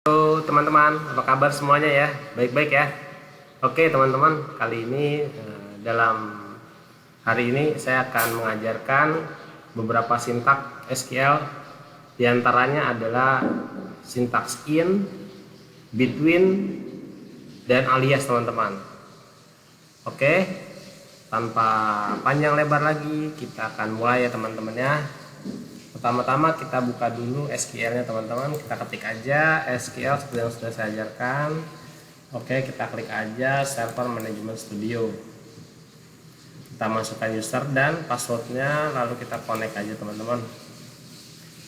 Halo teman-teman, apa kabar semuanya ya? Baik-baik ya? Oke teman-teman, kali ini dalam hari ini saya akan mengajarkan beberapa sintaks SQL. Di antaranya adalah sintaks in, between, dan alias teman-teman. Oke, tanpa panjang lebar lagi kita akan mulai ya teman-teman ya. Pertama-tama kita buka dulu SQL-nya teman-teman. Kita ketik aja SQL seperti yang sudah saya ajarkan. Oke, kita klik aja Server Management Studio. Kita masukkan user dan passwordnya, lalu kita connect aja teman-teman.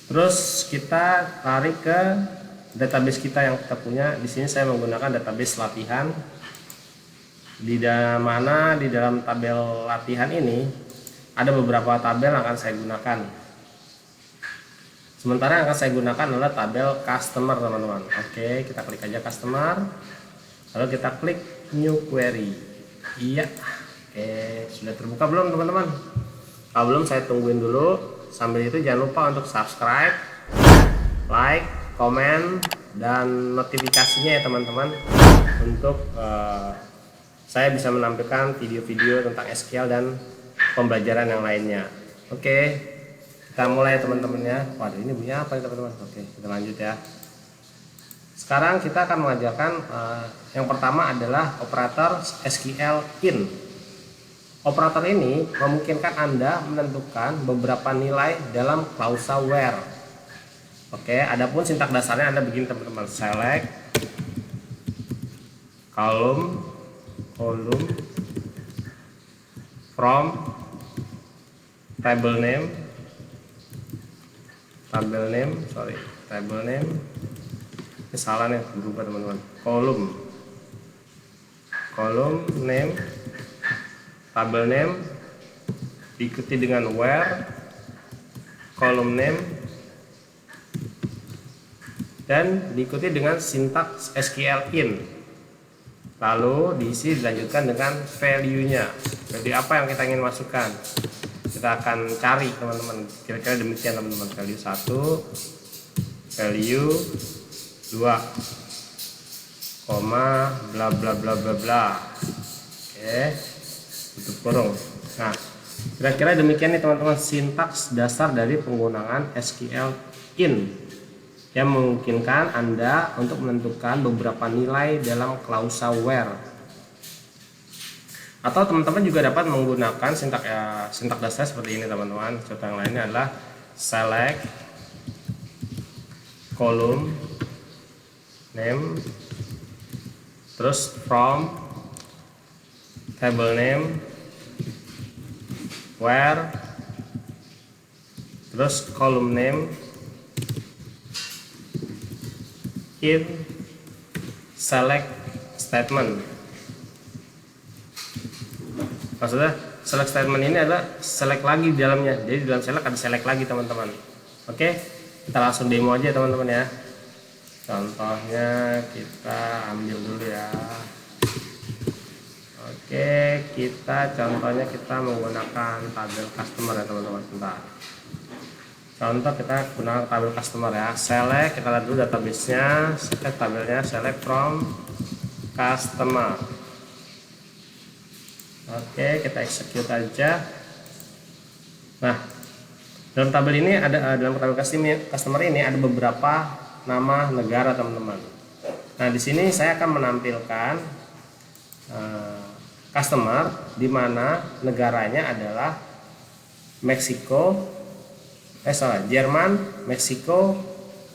Terus kita lari ke database kita yang kita punya. Di sini saya menggunakan database latihan. Di dalam tabel latihan ini ada beberapa tabel yang akan saya gunakan. Sementara yang akan saya gunakan adalah tabel customer teman-teman. Oke, kita klik aja customer, lalu kita klik new query. Iya, oke, sudah terbuka belum teman-teman? Kalau belum saya tungguin dulu. Sambil itu jangan lupa untuk subscribe, like, komen, dan notifikasinya ya teman-teman, untuk saya bisa menampilkan video-video tentang SQL dan pembelajaran yang lainnya. Oke, kita mulai teman-teman ya. Waduh, ini bunyi apa ya teman-teman? Oke, kita lanjut ya. Sekarang kita akan mengajarkan yang pertama adalah operator SQL in. Operator ini memungkinkan Anda menentukan beberapa nilai dalam klausa where. Oke, adapun sintak dasarnya Anda begini teman-teman. Select column from table name ini salah nih, berubah teman-teman. Column name, table name diikuti dengan where, column name, dan diikuti dengan sintaks SQL in. Lalu diisi dilanjutkan dengan value-nya. Jadi apa yang kita ingin masukkan? Kita akan cari teman-teman, kira-kira demikian teman-teman. Value 1, value 2, koma bla bla bla bla bla. Oke, tutup kurung. Nah, kira-kira demikian nih teman-teman sintaks dasar dari penggunaan SQL in yang memungkinkan Anda untuk menentukan beberapa nilai dalam klausa where. Atau teman-teman juga dapat menggunakan sintak dasar seperti ini teman-teman. Contoh yang lainnya adalah select column name, terus from table name, where, terus column name, in, select statement. Maksudnya select statement ini adalah select lagi di dalamnya. Jadi di dalam select ada select lagi teman-teman. Oke, kita langsung demo aja teman-teman ya. Contohnya kita ambil dulu ya. Oke, contohnya kita menggunakan tabel customer ya teman-teman. Sebentar. Contoh kita gunakan tabel customer ya. Select, kita lihat dulu database-nya. Select tabelnya, select from customer. Oke, kita execute aja. Nah, dalam tabel ini dalam tabel customer ini ada beberapa nama negara teman-teman. Nah, di sini saya akan menampilkan customer di mana negaranya adalah Jerman, Meksiko,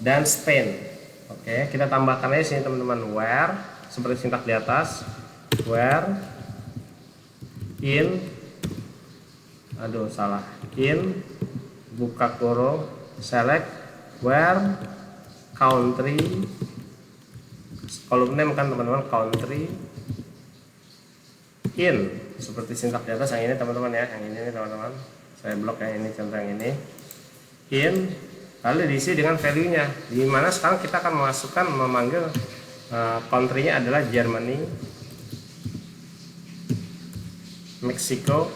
dan Spain. Oke, kita tambahkan aja sini teman-teman where seperti sintak di atas, where in buka kurung select where country, column name kan teman-teman, country, in seperti sintak di atas yang ini teman-teman ya, yang ini teman-teman, saya blok yang ini, contoh yang ini, in, lalu diisi dengan value nya, di mana sekarang kita akan memanggil country-nya adalah Germany, Meksiko,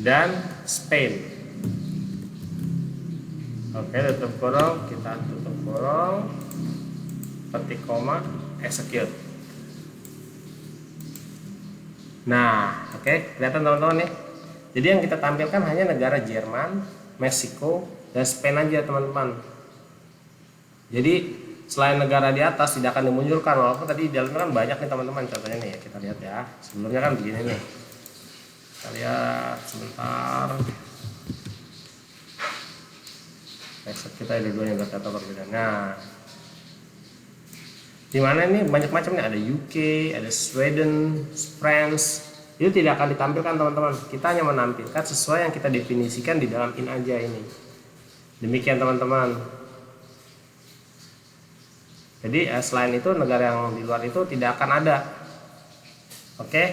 dan Spain. Oke, tutup kurung, kita tutup kurung, ketik koma, execute. Nah, oke, kelihatan teman-teman nih. Jadi yang kita tampilkan hanya negara Jerman, Meksiko, dan Spain aja teman-teman. Jadi selain negara di atas tidak akan dimunculkan, walaupun tadi di dalamnya kan banyak nih teman-teman. Contohnya nih kita lihat ya. Sebelumnya kan begini nih. Kita lihat sebentar. Kita ada dua-duanya biar kata perbedaan. Nah, di mana ini banyak macam nih, ada UK, ada Sweden, France. Itu tidak akan ditampilkan teman-teman. Kita hanya menampilkan sesuai yang kita definisikan di dalam in aja ini. Demikian teman-teman. Jadi selain itu negara yang di luar itu tidak akan ada. Oke.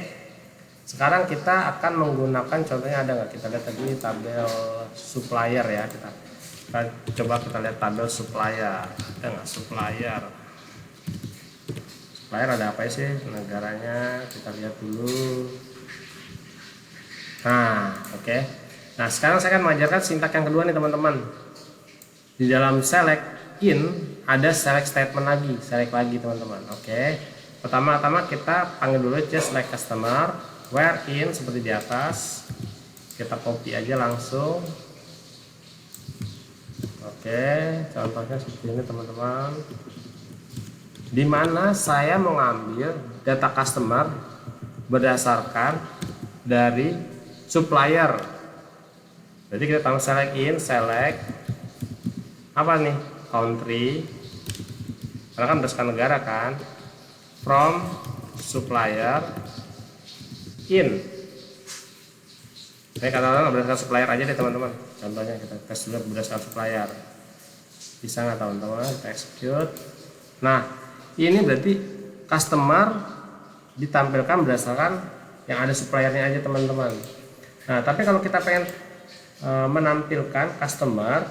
Sekarang kita akan menggunakan contohnya ada nggak? Kita lihat tadi tabel supplier ya. Kita coba kita lihat tabel supplier. Ada nggak supplier? Supplier ada apa sih negaranya? Kita lihat dulu. Nah, oke. Nah, sekarang saya akan mengajarkan sintak yang kedua nih teman-teman. Di dalam select in ada select statement lagi, select lagi teman-teman. Oke. Pertama-tama kita panggil dulu just select customer, where in seperti di atas. Kita copy aja langsung. Oke, contohnya seperti ini teman-teman. Di mana saya mau ngambil data customer berdasarkan dari supplier. Jadi kita tahu select in, select apa nih? Country. Karena kan berdasarkan negara kan. From supplier in. Saya katakan berdasarkan supplier aja deh teman-teman. Contohnya kita tes dulu berdasarkan supplier. Bisa nggak teman-teman? Kita execute. Nah, ini berarti customer ditampilkan berdasarkan yang ada suppliernya aja teman-teman. Nah, tapi kalau kita pengen menampilkan customer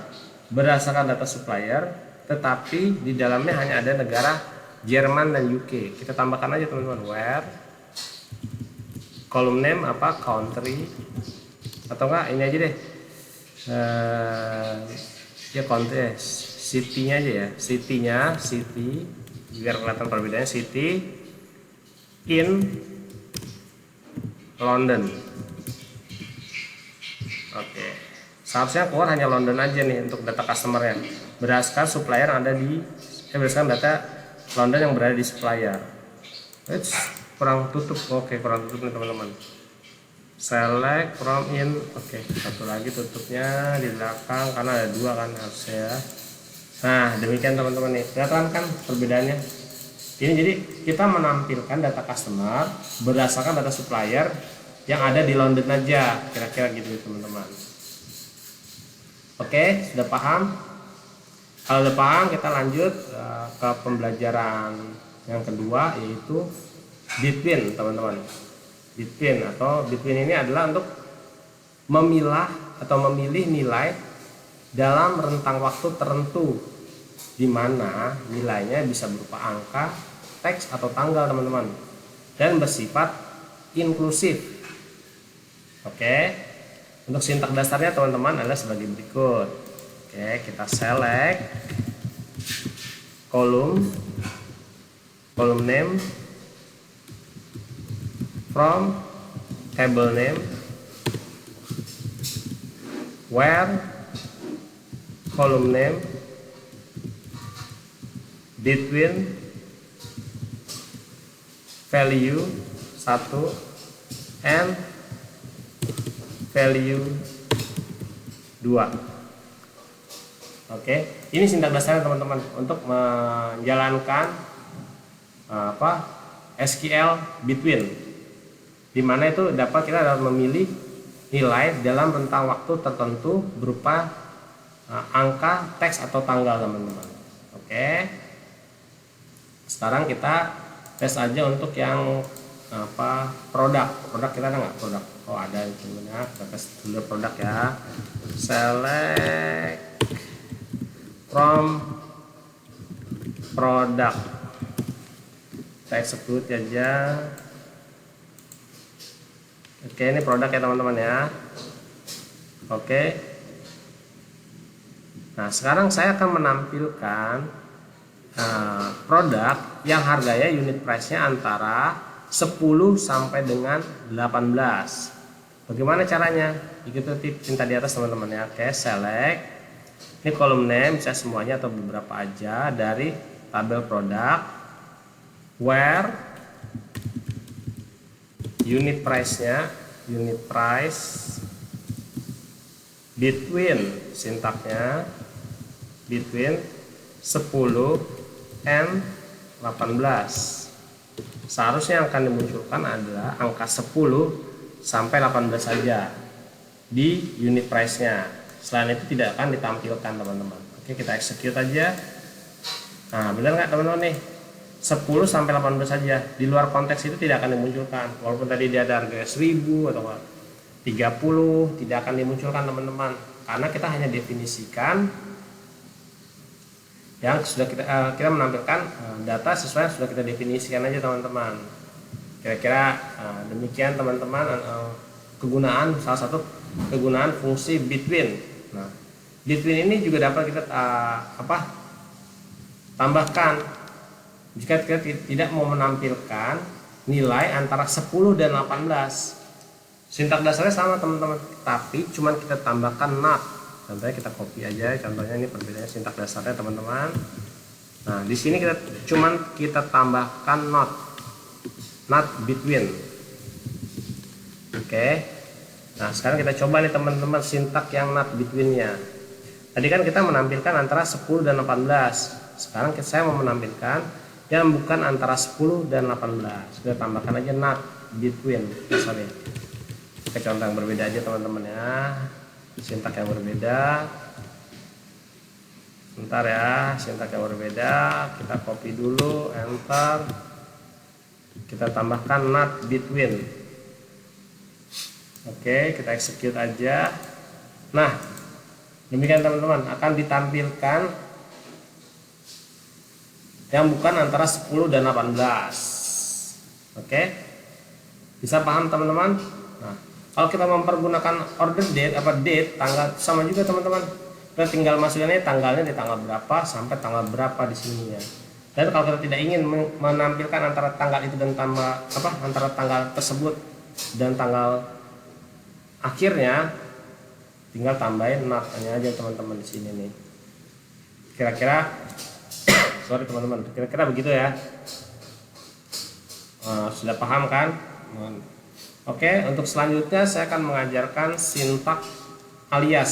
berdasarkan data supplier, tetapi di dalamnya hanya ada negara Jerman dan UK, kita tambahkan aja teman-teman where column name apa country, atau enggak ini aja deh ya country city-nya aja ya, city biar kelihatan perbedaannya, city in London. Oke, seharusnya keluar hanya London aja nih untuk data customernya berdasarkan supplier yang ada di berdasarkan data London yang berada di supplier. Kurang tutup. Oke, kurang tutup nih teman-teman. Select from in. Oke, satu lagi tutupnya di belakang karena ada dua kan harusnya. Nah, demikian teman-teman nih. Kelihatan kan perbedaannya? Ini jadi kita menampilkan data customer berdasarkan data supplier yang ada di London aja, kira-kira gitu teman-teman. Oke, sudah paham? Kalau udah paham, kita lanjut ke pembelajaran yang kedua, yaitu between teman-teman. Between ini adalah untuk memilah atau memilih nilai dalam rentang waktu tertentu, di mana nilainya bisa berupa angka, teks atau tanggal teman-teman, dan bersifat inklusif. Oke, untuk sintak dasarnya teman-teman adalah sebagai berikut. Oke, kita select column name from table name where column name between value 1 and value 2. Oke, ini sintak dasarnya teman-teman untuk menjalankan SQL between, dimana itu kita dapat memilih nilai dalam rentang waktu tertentu berupa angka, teks atau tanggal teman-teman. Oke, sekarang kita tes aja untuk yang produk kita ada nggak produk? Oh ada, itu benar. Kita tes dulu produk ya. Select from product, kita execute aja. Oke, ini produk ya teman-teman ya. Oke, Nah, sekarang saya akan menampilkan produk yang harganya unit price-nya antara 10 sampai dengan 18. Bagaimana caranya? Ikuti tinta di atas teman-teman ya. Oke, select. Ini kolom name, bisa semuanya atau beberapa aja dari tabel produk. Where unit price-nya, unit price between, sintaknya between 10 and 18. Seharusnya yang akan dimunculkan adalah angka 10 sampai 18 saja di unit price-nya. Selain itu tidak akan ditampilkan teman-teman. Oke, kita execute aja. Nah, benar nggak teman-teman nih? 10 sampai 18 saja. Di luar konteks itu tidak akan dimunculkan. Walaupun tadi dia ada harga 1000 atau 30, tidak akan dimunculkan teman-teman. Karena kita hanya definisikan yang sudah kita menampilkan data sesuai yang sudah kita definisikan aja teman-teman. Kira-kira demikian teman-teman kegunaan, salah satu kegunaan fungsi between. Nah, between ini juga dapat kita tambahkan jika kita tidak mau menampilkan nilai antara 10 dan 18. Sintak dasarnya sama teman-teman, tapi cuman kita tambahkan not. Contohnya kita copy aja, contohnya ini perbedaannya sintak dasarnya teman-teman. Nah, di sini kita tambahkan not between. Oke. Nah, sekarang kita coba nih teman-teman sintak yang not between-nya. Tadi kan kita menampilkan antara 10 dan 18. Sekarang saya mau menampilkan yang bukan antara 10 dan 18. Kita tambahkan aja not between. Sorry. Kita contoh yang berbeda aja teman-teman ya. Sintak yang berbeda. Bentar ya, sintak yang berbeda. Kita copy dulu, enter. Kita tambahkan not between. Oke, kita execute aja. Nah, demikian teman-teman, akan ditampilkan yang bukan antara 10 dan 18. Oke, bisa paham teman-teman? Nah, kalau kita mempergunakan order date, date, tanggal, sama juga teman-teman. Kita tinggal masukinnya tanggalnya di tanggal berapa sampai tanggal berapa di sini ya. Dan kalau kita tidak ingin menampilkan antara tanggal itu dan antara tanggal tersebut dan tanggal akhirnya, tinggal tambahin not-nya aja teman-teman di sini nih. Kira-kira sorry teman-teman, kira-kira begitu ya. Sudah paham kan? Oke, untuk selanjutnya saya akan mengajarkan sintak alias.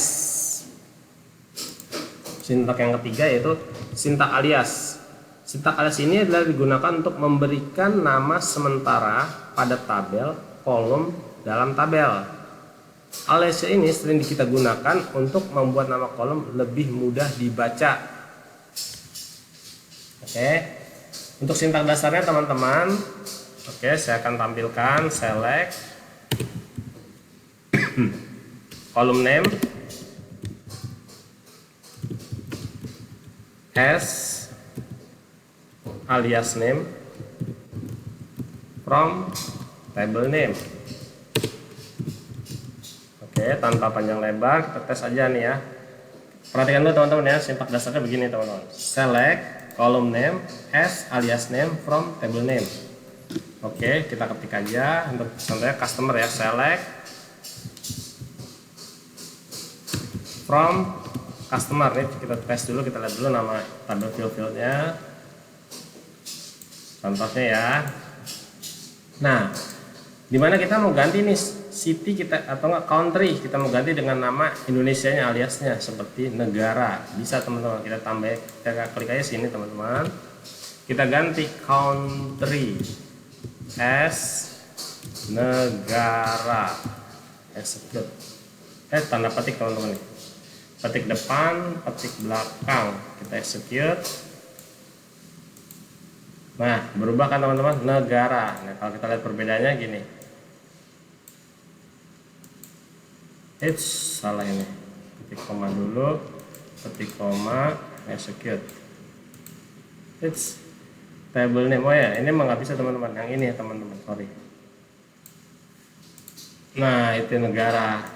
Sintak yang ketiga yaitu sintak alias. Sintak alias ini adalah digunakan untuk memberikan nama sementara pada tabel, kolom dalam tabel. Alias ini sering kita gunakan untuk membuat nama kolom lebih mudah dibaca. Oke, untuk sintak dasarnya teman-teman, oke, saya akan tampilkan select column name as alias name from table name. Oke, tanpa panjang lebar kita tes aja nih ya. Perhatikan dulu teman-teman ya, sintak dasarnya begini teman-teman. Select column name as alias name from table name. Oke, kita ketik aja untuk contohnya customer ya, select from customer. Nih kita tes dulu, kita lihat dulu nama tabel field-fieldnya. Contohnya ya. Nah, dimana kita mau ganti nih city kita atau enggak country, kita mau ganti dengan nama Indonesianya aliasnya seperti negara. Bisa teman-teman, kita tambah, kita klik aja sini teman-teman. Kita ganti country as negara. Execute. Tanda petik teman-teman nih. Petik depan, petik belakang. Kita execute. Nah, berubah kan teman-teman, negara. Nah, kalau kita lihat perbedaannya gini. Salah ini. Ketik koma dulu, ketik koma, execute. Table name. Oh ya, ini emang nggak bisa teman-teman. Yang ini ya teman-teman, sorry. Nah, itu negara.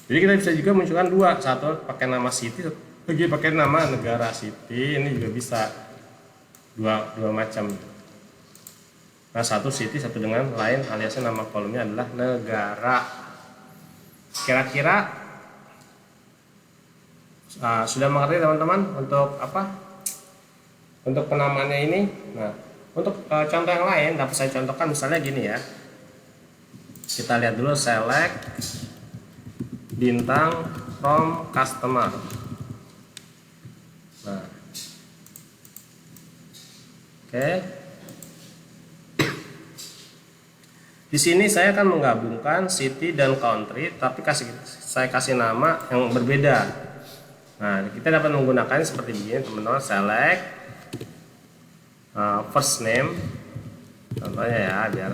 Jadi kita bisa juga munculkan dua, satu pakai nama city, lagi pakai nama negara city, ini juga bisa dua macam. Nah, satu city, satu dengan lain, aliasnya nama kolomnya adalah negara. Kira-kira sudah mengerti teman-teman untuk apa? Untuk penamaannya ini. Nah, untuk contoh yang lain dapat saya contohkan, misalnya gini ya. Kita lihat dulu, select bintang from customer. Nah, oke. Di sini saya akan menggabungkan city dan country, tapi saya kasih nama yang berbeda. Nah, kita dapat menggunakan seperti begini, teman-teman. Select first name, contohnya ya, biar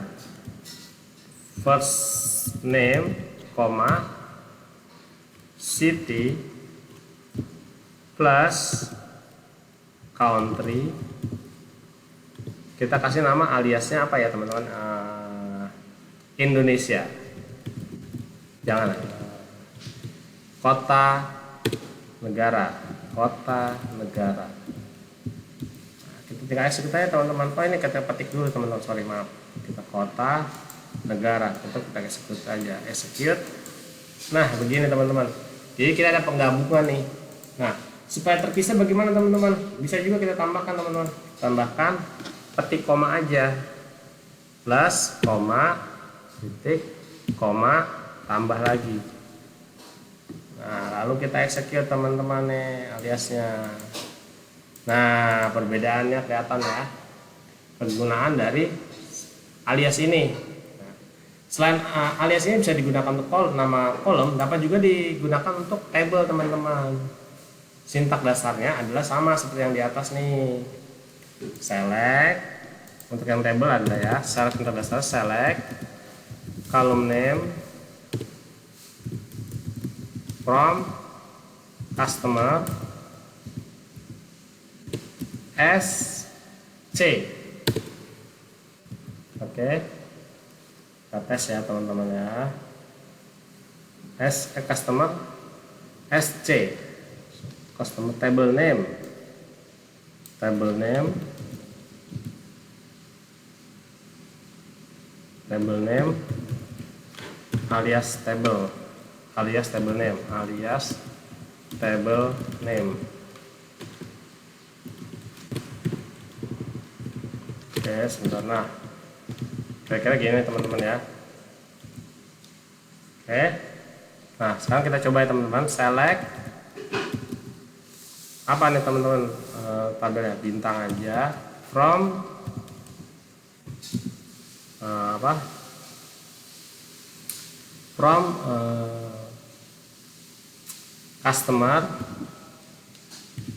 first name, city plus country. Kita kasih nama aliasnya apa ya, teman-teman? Indonesia. Jangan kota negara, kota negara. Nah, kita tinggal execute aja, teman-teman. Oh, ini kita petik dulu, teman-teman. Sorry, maaf. Kita kota negara, kita execute aja, execute. Nah, begini teman-teman. Jadi kita ada penggabungan nih. Nah, supaya terpisah bagaimana teman-teman? Bisa juga kita tambahkan, teman-teman. Tambahkan petik koma aja, plus koma, titik, koma, tambah lagi. Nah, lalu kita execute, teman-teman nih aliasnya. Nah, perbedaannya kelihatan ya, penggunaan dari alias ini. Nah, selain alias ini bisa digunakan untuk nama kolom, dapat juga digunakan untuk table, teman-teman. Sintak dasarnya adalah sama seperti yang di atas nih. Select, untuk yang table ada ya, syarat sintak dasar select column name from customer SC. Oke, kita tes ya, teman-teman ya. Customer SC, customer table name alias table name. Oke, sebentar. Nah, kira-kira gini teman-teman ya. Oke, nah sekarang kita coba ya teman-teman, select apa nih teman-teman, tabelnya bintang aja, from customer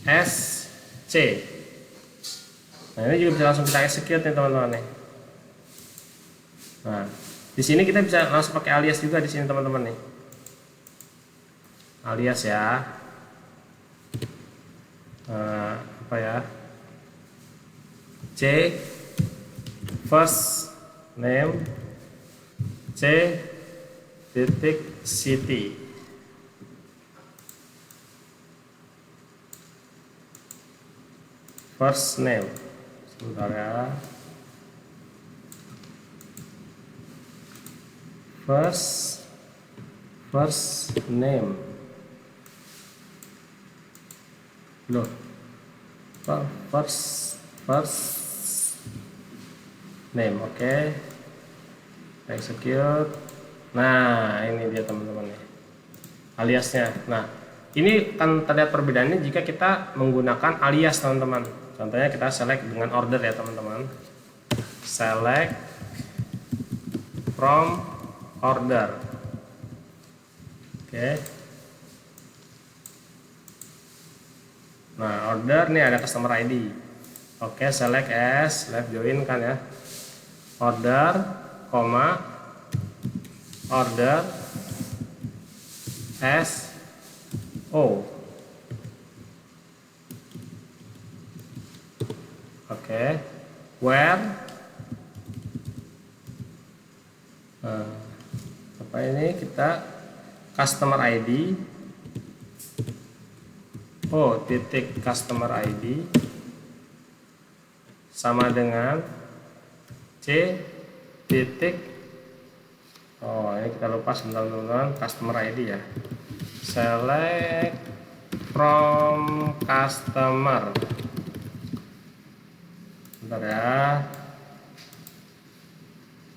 SC. Nah, ini juga bisa langsung kita execute nih teman-teman nih. Nah, di sini kita bisa langsung pakai alias juga di sini teman-teman nih. Alias ya. Apa ya? C first name, C titik city. First name, sebentar ya. First name. Loh. First name, oke. Execute. Nah, ini dia teman-teman nih, aliasnya. Nah, ini kan terlihat perbedaannya jika kita menggunakan alias, teman-teman. Contohnya kita select dengan order ya, teman-teman. Select from order. Oke. Nah, order nih ada customer ID. Oke, select as, left join kan ya. Order, order as O. Oke, where apa ini, kita customer ID O titik customer ID sama dengan C titik, oh ini kita lupa sebentar teman-teman, customer ID ya, select from customer, bentar ya,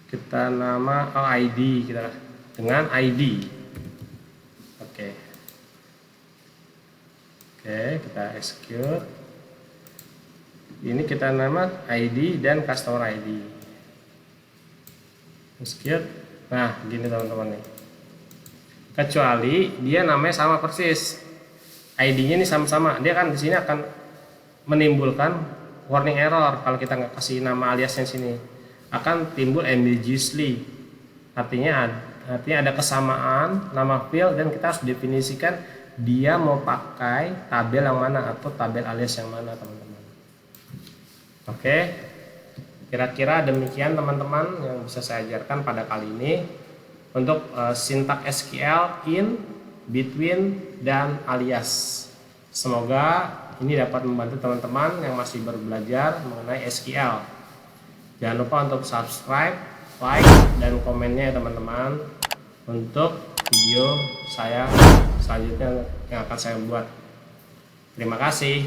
kita nama ID kita dengan ID. Oke, kita execute. Ini kita nama ID dan customer ID. Execute. Nah, gini teman-teman nih. Kecuali dia namanya sama persis, ID-nya ini sama-sama, dia kan di sini akan menimbulkan warning error kalau kita nggak kasih nama aliasnya sini. Akan timbul ambiguously, artinya ada kesamaan nama field dan kita harus definisikan dia mau pakai tabel yang mana atau tabel alias yang mana teman-teman. Oke, kira-kira demikian teman-teman yang bisa saya ajarkan pada kali ini untuk sintak SQL in, between, dan alias. Semoga ini dapat membantu teman-teman yang masih baru belajar mengenai SQL. Jangan lupa untuk subscribe, like, dan komennya ya teman-teman untuk video saya selanjutnya yang akan saya buat. Terima kasih.